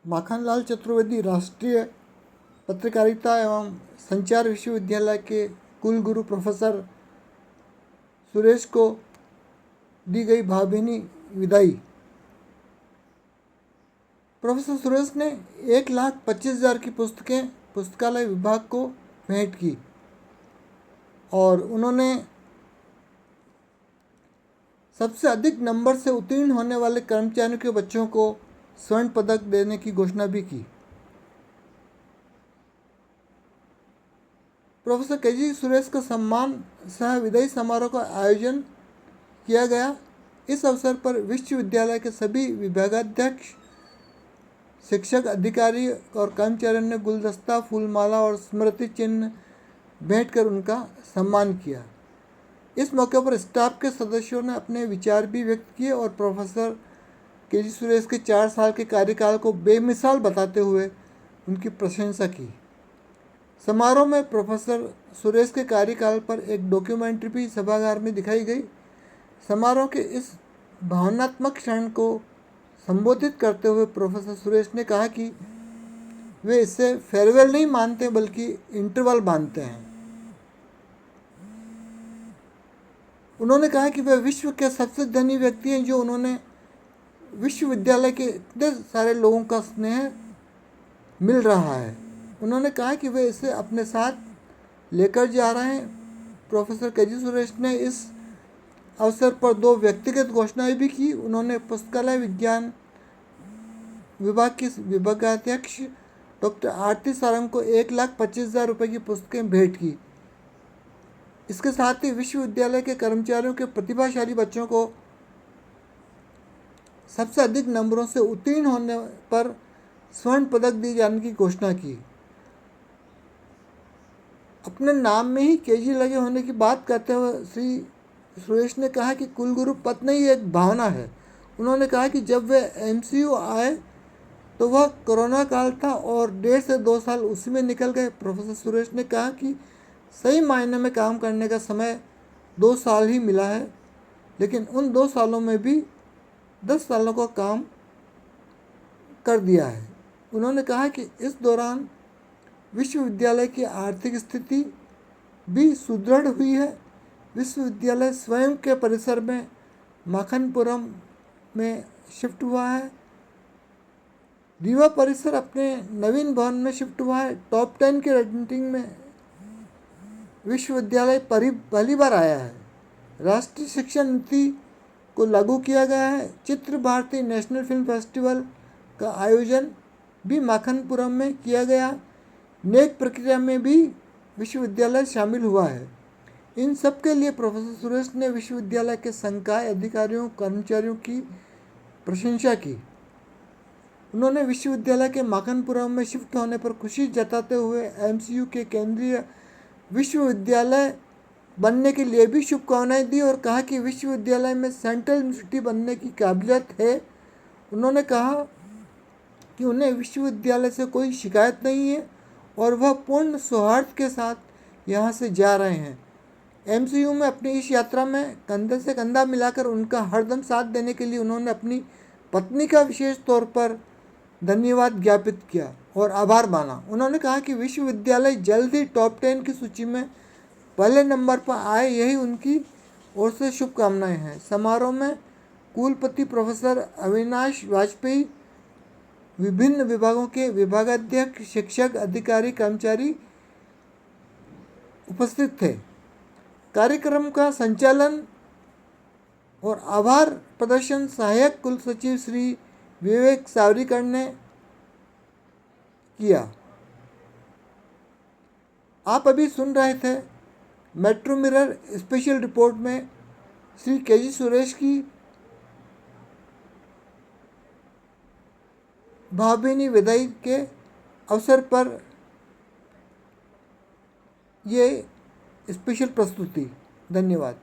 माखनलाल चतुर्वेदी राष्ट्रीय पत्रकारिता एवं संचार विश्वविद्यालय के कुलगुरु प्रोफेसर सुरेश को दी गई भावभीनी विदाई। प्रोफेसर सुरेश ने 1,25,000 की पुस्तकें पुस्तकालय विभाग को भेंट की और उन्होंने सबसे अधिक नंबर से उत्तीर्ण होने वाले कर्मचारियों के बच्चों को स्वर्ण पदक देने की घोषणा भी की। प्रोफेसर केजी सुरेश का सम्मान सह विदाई समारोह का आयोजन किया गया। इस अवसर पर विश्वविद्यालय के सभी विभागाध्यक्ष, शिक्षक, अधिकारी और कर्मचारियों ने गुलदस्ता, फूलमाला और स्मृति चिन्ह भेंट कर उनका सम्मान किया। इस मौके पर स्टाफ के सदस्यों ने अपने विचार भी व्यक्त किए और प्रोफेसर केजी सुरेश के 4 साल के कार्यकाल को बेमिसाल बताते हुए उनकी प्रशंसा की। समारोह में प्रोफेसर सुरेश के कार्यकाल पर एक डॉक्यूमेंट्री भी सभागार में दिखाई गई। समारोह के इस भावनात्मक क्षण को संबोधित करते हुए प्रोफेसर सुरेश ने कहा कि वे इसे फेयरवेल नहीं मानते बल्कि इंटरवल मानते हैं। उन्होंने कहा कि वे विश्व के सबसे धनी व्यक्ति हैं जो उन्होंने विश्वविद्यालय के इतने सारे लोगों का स्नेह मिल रहा है। उन्होंने कहा कि वे इसे अपने साथ लेकर जा रहे हैं। प्रोफेसर केजी सुरेश ने इस अवसर पर 2 व्यक्तिगत घोषणाएं भी की। उन्होंने पुस्तकालय विज्ञान विभाग की विभागाध्यक्ष डॉक्टर आरती सारंग को 1,25,000 रुपये की पुस्तकें भेंट की। इसके साथ ही विश्वविद्यालय के कर्मचारियों के प्रतिभाशाली बच्चों को सबसे अधिक नंबरों से उत्तीर्ण होने पर स्वर्ण पदक दिए जाने की घोषणा की। अपने नाम में ही केजी लगे होने की बात करते हुए श्री सुरेश ने कहा कि कुलगुरु पद नहीं एक भावना है। उन्होंने कहा कि जब वे एमसीयू आए तो वह कोरोना काल था और 1.5 से 2 साल उसी में निकल गए। प्रोफेसर सुरेश ने कहा कि सही मायने में काम करने का समय 2 साल ही मिला है, लेकिन उन 2 सालों में भी 10 सालों का काम कर दिया है। उन्होंने कहा कि इस दौरान विश्वविद्यालय की आर्थिक स्थिति भी सुदृढ़ हुई है। विश्वविद्यालय स्वयं के परिसर में माखनपुरम में शिफ्ट हुआ है। रीवा परिसर अपने नवीन भवन में शिफ्ट हुआ है। टॉप 10 की रैंकिंग में विश्वविद्यालय पहली बार आया है। राष्ट्रीय शिक्षा नीति को लागू किया गया है। चित्र भारती नेशनल फिल्म फेस्टिवल का आयोजन भी माखनपुरम में किया गया। नेक प्रक्रिया में भी विश्वविद्यालय शामिल हुआ है। इन सब के लिए प्रोफेसर सुरेश ने विश्वविद्यालय के संकाय अधिकारियों, कर्मचारियों की प्रशंसा की। उन्होंने विश्वविद्यालय के माखनपुरम में शिफ्ट होने पर खुशी जताते हुए एमसीयू के केंद्रीय विश्वविद्यालय बनने के लिए भी शुभकामनाएं दी और कहा कि विश्वविद्यालय में सेंट्रल यूनिवर्सिटी बनने की काबिलियत है। उन्होंने कहा कि उन्हें विश्वविद्यालय से कोई शिकायत नहीं है और वह पूर्ण सौहार्द के साथ यहाँ से जा रहे हैं। एमसीयू में अपनी इस यात्रा में कंधे से कंधा मिलाकर उनका हरदम साथ देने के लिए उन्होंने अपनी पत्नी का विशेष तौर पर धन्यवाद ज्ञापित किया और आभार माना। उन्होंने कहा कि विश्वविद्यालय जल्द ही टॉप 10 की सूची में पहले नंबर पर आए, यही उनकी ओर से शुभकामनाएं हैं। समारोह में कुलपति प्रोफेसर अविनाश वाजपेयी, विभिन्न विभागों के विभागाध्यक्ष, शिक्षक, अधिकारी, कर्मचारी उपस्थित थे। कार्यक्रम का संचालन और आभार प्रदर्शन सहायक कुल सचिव श्री विवेक सावरीकर ने किया। आप अभी सुन रहे थे मेट्रो मिरर स्पेशल रिपोर्ट में श्री केजी सुरेश की भावभीनी विदाई के अवसर पर ये स्पेशल प्रस्तुति। धन्यवाद।